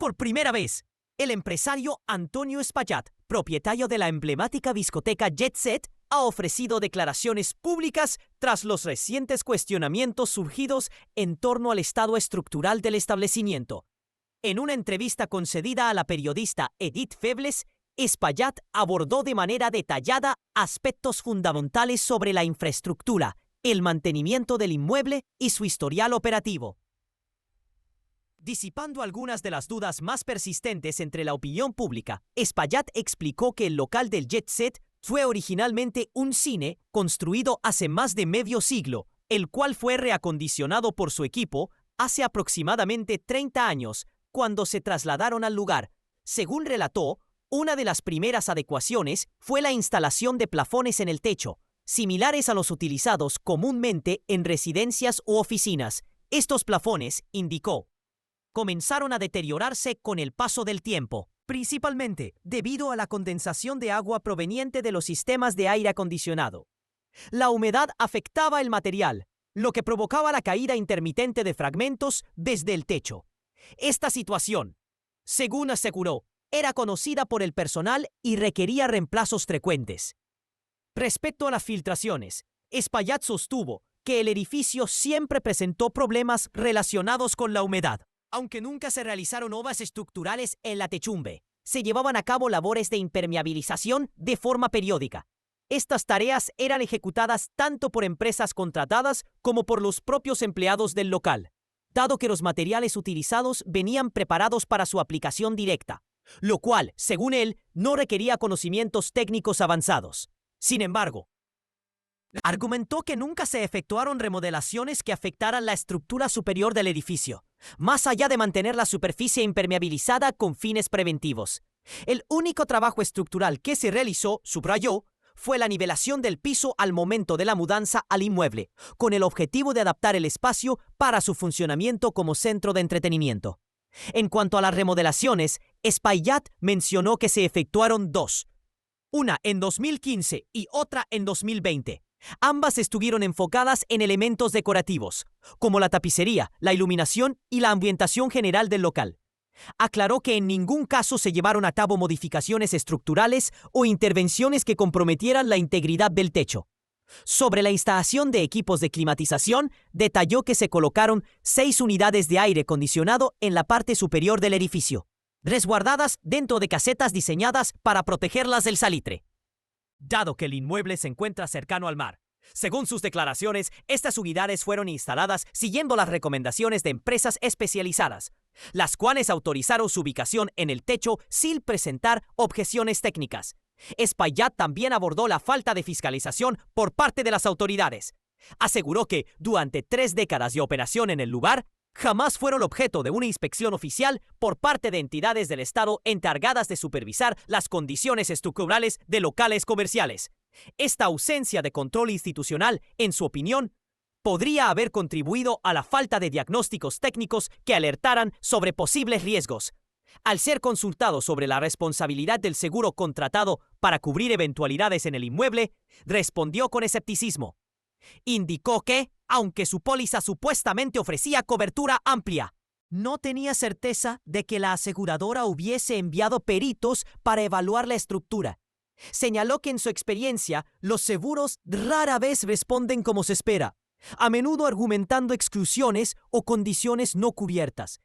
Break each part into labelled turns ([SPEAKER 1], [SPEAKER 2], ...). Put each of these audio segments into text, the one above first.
[SPEAKER 1] Por primera vez, el empresario Antonio Espaillat, propietario de la emblemática discoteca Jet Set, ha ofrecido declaraciones públicas tras los recientes cuestionamientos surgidos en torno al estado estructural del establecimiento. En una entrevista concedida a la periodista Edith Febles, Espaillat abordó de manera detallada aspectos fundamentales sobre la infraestructura, el mantenimiento del inmueble y su historial operativo. Disipando algunas de las dudas más persistentes entre la opinión pública, Espaillat explicó que el local del Jet Set fue originalmente un cine construido hace más de medio siglo, el cual fue reacondicionado por su equipo hace aproximadamente 30 años, cuando se trasladaron al lugar. Según relató, una de las primeras adecuaciones fue la instalación de plafones en el techo, similares a los utilizados comúnmente en residencias u oficinas. Estos plafones, indicó, comenzaron a deteriorarse con el paso del tiempo, principalmente debido a la condensación de agua proveniente de los sistemas de aire acondicionado. La humedad afectaba el material, lo que provocaba la caída intermitente de fragmentos desde el techo. Esta situación, según aseguró, era conocida por el personal y requería reemplazos frecuentes. Respecto a las filtraciones, Espaillat sostuvo que el edificio siempre presentó problemas relacionados con la humedad. Aunque nunca se realizaron obras estructurales en la techumbre, se llevaban a cabo labores de impermeabilización de forma periódica. Estas tareas eran ejecutadas tanto por empresas contratadas como por los propios empleados del local, dado que los materiales utilizados venían preparados para su aplicación directa, lo cual, según él, no requería conocimientos técnicos avanzados. Sin embargo, argumentó que nunca se efectuaron remodelaciones que afectaran la estructura superior del edificio, más allá de mantener la superficie impermeabilizada con fines preventivos. El único trabajo estructural que se realizó, subrayó, fue la nivelación del piso al momento de la mudanza al inmueble, con el objetivo de adaptar el espacio para su funcionamiento como centro de entretenimiento. En cuanto a las remodelaciones, Espaillat mencionó que se efectuaron dos, una en 2015 y otra en 2020. Ambas estuvieron enfocadas en elementos decorativos, como la tapicería, la iluminación y la ambientación general del local. Aclaró que en ningún caso se llevaron a cabo modificaciones estructurales o intervenciones que comprometieran la integridad del techo. Sobre la instalación de equipos de climatización, detalló que se colocaron 6 unidades de aire acondicionado en la parte superior del edificio, resguardadas dentro de casetas diseñadas para protegerlas del salitre. Dado que el inmueble se encuentra cercano al mar, según sus declaraciones, estas unidades fueron instaladas siguiendo las recomendaciones de empresas especializadas, las cuales autorizaron su ubicación en el techo sin presentar objeciones técnicas. Espaillat también abordó la falta de fiscalización por parte de las autoridades. Aseguró que, durante 3 décadas de operación en el lugar, jamás fueron objeto de una inspección oficial por parte de entidades del Estado encargadas de supervisar las condiciones estructurales de locales comerciales. Esta ausencia de control institucional, en su opinión, podría haber contribuido a la falta de diagnósticos técnicos que alertaran sobre posibles riesgos. Al ser consultado sobre la responsabilidad del seguro contratado para cubrir eventualidades en el inmueble, respondió con escepticismo. Indicó que, aunque su póliza supuestamente ofrecía cobertura amplia, no tenía certeza de que la aseguradora hubiese enviado peritos para evaluar la estructura. Señaló que en su experiencia, los seguros rara vez responden como se espera, a menudo argumentando exclusiones o condiciones no cubiertas.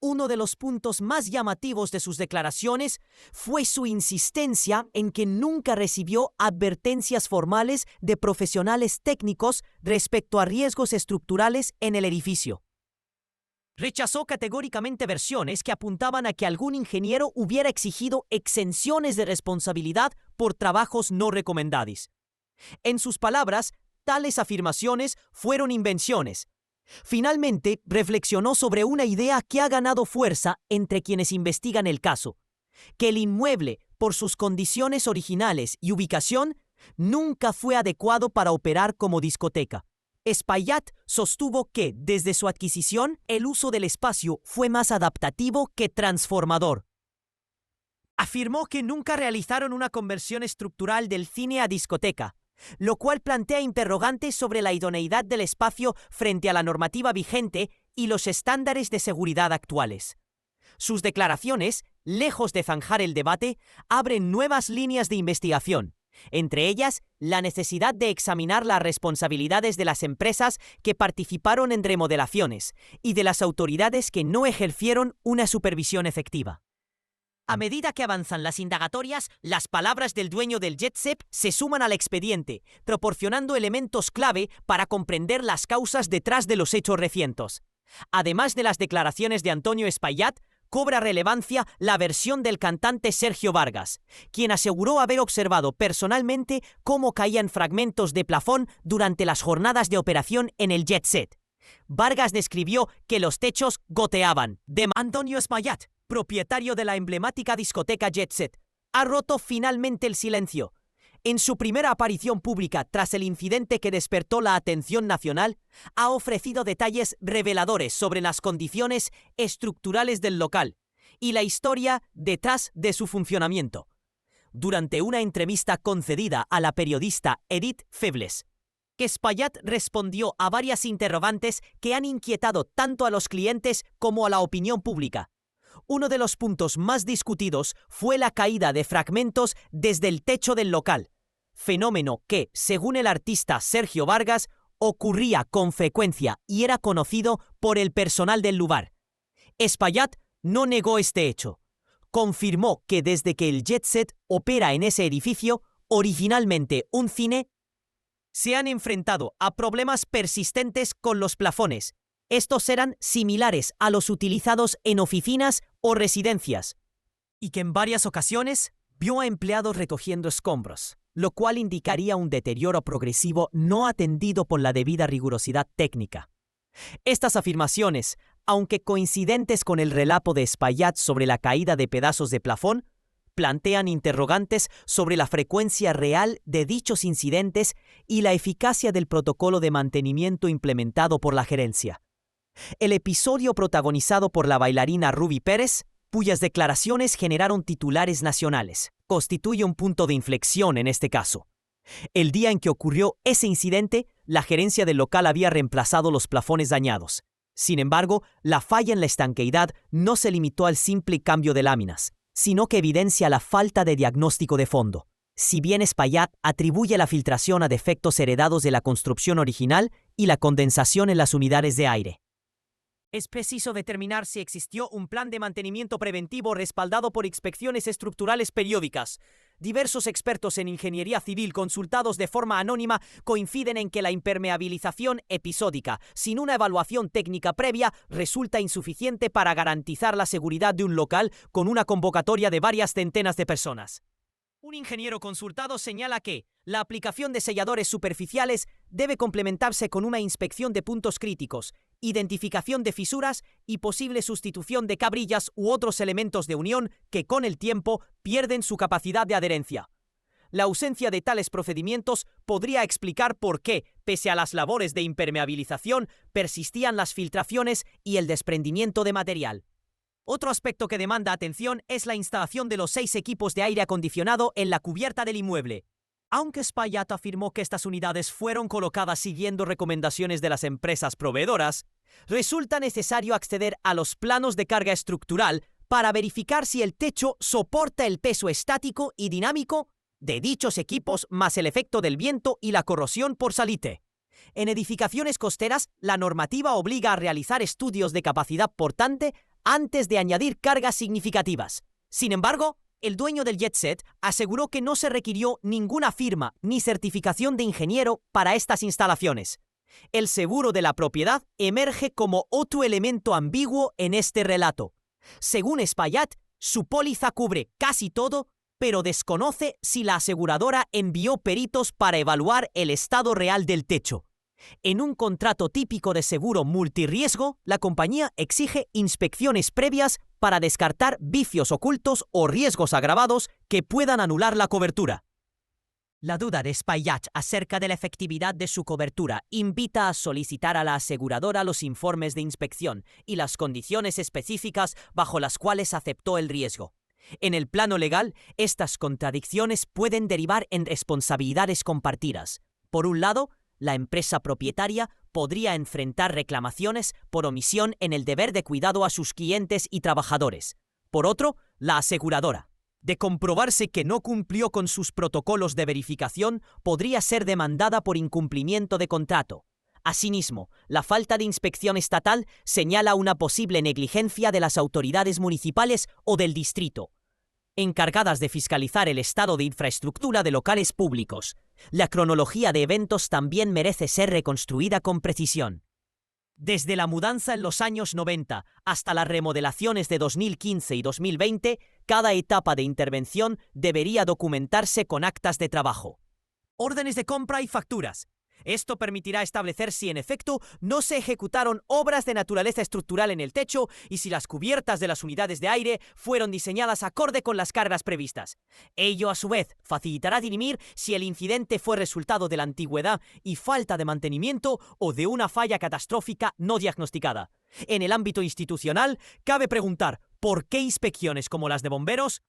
[SPEAKER 1] Uno de los puntos más llamativos de sus declaraciones fue su insistencia en que nunca recibió advertencias formales de profesionales técnicos respecto a riesgos estructurales en el edificio. Rechazó categóricamente versiones que apuntaban a que algún ingeniero hubiera exigido exenciones de responsabilidad por trabajos no recomendados. En sus palabras, tales afirmaciones fueron invenciones. Finalmente, reflexionó sobre una idea que ha ganado fuerza entre quienes investigan el caso, que el inmueble, por sus condiciones originales y ubicación, nunca fue adecuado para operar como discoteca. Espaillat sostuvo que, desde su adquisición, el uso del espacio fue más adaptativo que transformador. Afirmó que nunca realizaron una conversión estructural del cine a discoteca, lo cual plantea interrogantes sobre la idoneidad del espacio frente a la normativa vigente y los estándares de seguridad actuales. Sus declaraciones, lejos de zanjar el debate, abren nuevas líneas de investigación. Entre ellas, la necesidad de examinar las responsabilidades de las empresas que participaron en remodelaciones y de las autoridades que no ejercieron una supervisión efectiva. A medida que avanzan las indagatorias, las palabras del dueño del JetSet se suman al expediente, proporcionando elementos clave para comprender las causas detrás de los hechos recientes. Además de las declaraciones de Antonio Espaillat, cobra relevancia la versión del cantante Sergio Vargas, quien aseguró haber observado personalmente cómo caían fragmentos de plafón durante las jornadas de operación en el JetSet. Vargas describió que los techos goteaban. Antonio Espaillat, propietario de la emblemática discoteca JetSet, ha roto finalmente el silencio. En su primera aparición pública tras el incidente que despertó la atención nacional, ha ofrecido detalles reveladores sobre las condiciones estructurales del local y la historia detrás de su funcionamiento. Durante una entrevista concedida a la periodista Edith Febles, Espaillat respondió a varias interrogantes que han inquietado tanto a los clientes como a la opinión pública. Uno de los puntos más discutidos fue la caída de fragmentos desde el techo del local, fenómeno que, según el artista Sergio Vargas, ocurría con frecuencia y era conocido por el personal del lugar. Espaillat no negó este hecho. Confirmó que desde que el JetSet opera en ese edificio, originalmente un cine, se han enfrentado a problemas persistentes con los plafones. Estos eran similares a los utilizados en oficinas o residencias, y que en varias ocasiones vio a empleados recogiendo escombros, lo cual indicaría un deterioro progresivo no atendido por la debida rigurosidad técnica. Estas afirmaciones, aunque coincidentes con el relato de Espaillat sobre la caída de pedazos de plafón, plantean interrogantes sobre la frecuencia real de dichos incidentes y la eficacia del protocolo de mantenimiento implementado por la gerencia. El episodio protagonizado por la bailarina Ruby Pérez, cuyas declaraciones generaron titulares nacionales, constituye un punto de inflexión en este caso. El día en que ocurrió ese incidente, la gerencia del local había reemplazado los plafones dañados. Sin embargo, la falla en la estanqueidad no se limitó al simple cambio de láminas, sino que evidencia la falta de diagnóstico de fondo. Si bien Espaillat atribuye la filtración a defectos heredados de la construcción original y la condensación en las unidades de aire, es preciso determinar si existió un plan de mantenimiento preventivo respaldado por inspecciones estructurales periódicas. Diversos expertos en ingeniería civil consultados de forma anónima coinciden en que la impermeabilización episódica, sin una evaluación técnica previa, resulta insuficiente para garantizar la seguridad de un local con una convocatoria de varias centenas de personas. Un ingeniero consultado señala que la aplicación de selladores superficiales debe complementarse con una inspección de puntos críticos, identificación de fisuras y posible sustitución de cabrillas u otros elementos de unión que con el tiempo pierden su capacidad de adherencia. La ausencia de tales procedimientos podría explicar por qué, pese a las labores de impermeabilización, persistían las filtraciones y el desprendimiento de material. Otro aspecto que demanda atención es la instalación de los 6 equipos de aire acondicionado en la cubierta del inmueble. Aunque Espaillat afirmó que estas unidades fueron colocadas siguiendo recomendaciones de las empresas proveedoras, resulta necesario acceder a los planos de carga estructural para verificar si el techo soporta el peso estático y dinámico de dichos equipos más el efecto del viento y la corrosión por salite. En edificaciones costeras, la normativa obliga a realizar estudios de capacidad portante antes de añadir cargas significativas. Sin embargo, el dueño del JetSet aseguró que no se requirió ninguna firma ni certificación de ingeniero para estas instalaciones. El seguro de la propiedad emerge como otro elemento ambiguo en este relato. Según Espaillat, su póliza cubre casi todo, pero desconoce si la aseguradora envió peritos para evaluar el estado real del techo. En un contrato típico de seguro multirriesgo, la compañía exige inspecciones previas para descartar vicios ocultos o riesgos agravados que puedan anular la cobertura. La duda de Espaillat acerca de la efectividad de su cobertura invita a solicitar a la aseguradora los informes de inspección y las condiciones específicas bajo las cuales aceptó el riesgo. En el plano legal, estas contradicciones pueden derivar en responsabilidades compartidas. Por un lado, la empresa propietaria podría enfrentar reclamaciones por omisión en el deber de cuidado a sus clientes y trabajadores. Por otro, la aseguradora, de comprobarse que no cumplió con sus protocolos de verificación, podría ser demandada por incumplimiento de contrato. Asimismo, la falta de inspección estatal señala una posible negligencia de las autoridades municipales o del distrito, encargadas de fiscalizar el estado de infraestructura de locales públicos. La cronología de eventos también merece ser reconstruida con precisión. Desde la mudanza en los años 90 hasta las remodelaciones de 2015 y 2020, cada etapa de intervención debería documentarse con actas de trabajo, órdenes de compra y facturas. Esto permitirá establecer si en efecto no se ejecutaron obras de naturaleza estructural en el techo y si las cubiertas de las unidades de aire fueron diseñadas acorde con las cargas previstas. Ello, a su vez, facilitará dirimir si el incidente fue resultado de la antigüedad y falta de mantenimiento o de una falla catastrófica no diagnosticada. En el ámbito institucional, cabe preguntar ¿por qué inspecciones como las de bomberos,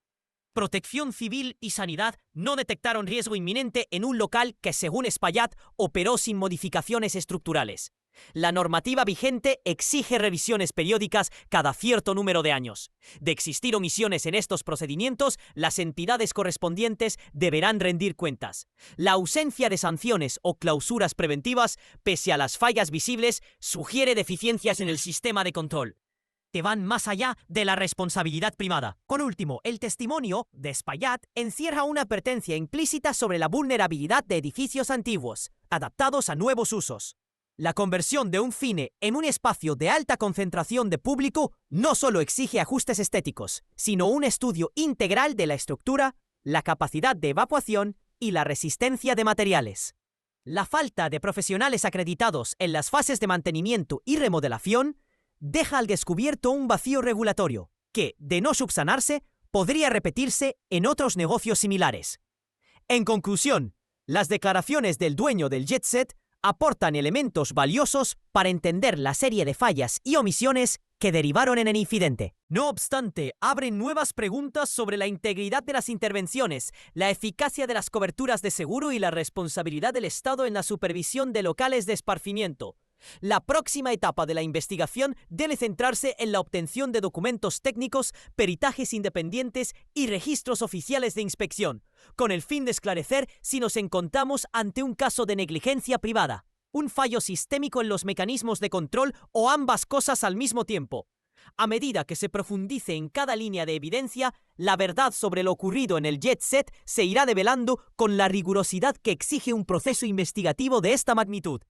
[SPEAKER 1] Protección Civil y Sanidad no detectaron riesgo inminente en un local que, según Espaillat, operó sin modificaciones estructurales? La normativa vigente exige revisiones periódicas cada cierto número de años. De existir omisiones en estos procedimientos, las entidades correspondientes deberán rendir cuentas. La ausencia de sanciones o clausuras preventivas, pese a las fallas visibles, sugiere deficiencias en el sistema de control, que van más allá de la responsabilidad privada. Por último, el testimonio de Espaillat encierra una advertencia implícita sobre la vulnerabilidad de edificios antiguos, adaptados a nuevos usos. La conversión de un cine en un espacio de alta concentración de público no solo exige ajustes estéticos, sino un estudio integral de la estructura, la capacidad de evacuación y la resistencia de materiales. La falta de profesionales acreditados en las fases de mantenimiento y remodelación deja al descubierto un vacío regulatorio que, de no subsanarse, podría repetirse en otros negocios similares. En conclusión, las declaraciones del dueño del jet set aportan elementos valiosos para entender la serie de fallas y omisiones que derivaron en el incidente. No obstante, abren nuevas preguntas sobre la integridad de las intervenciones, la eficacia de las coberturas de seguro y la responsabilidad del Estado en la supervisión de locales de esparcimiento. La próxima etapa de la investigación debe centrarse en la obtención de documentos técnicos, peritajes independientes y registros oficiales de inspección, con el fin de esclarecer si nos encontramos ante un caso de negligencia privada, un fallo sistémico en los mecanismos de control o ambas cosas al mismo tiempo. A medida que se profundice en cada línea de evidencia, la verdad sobre lo ocurrido en el jet set se irá develando con la rigurosidad que exige un proceso investigativo de esta magnitud.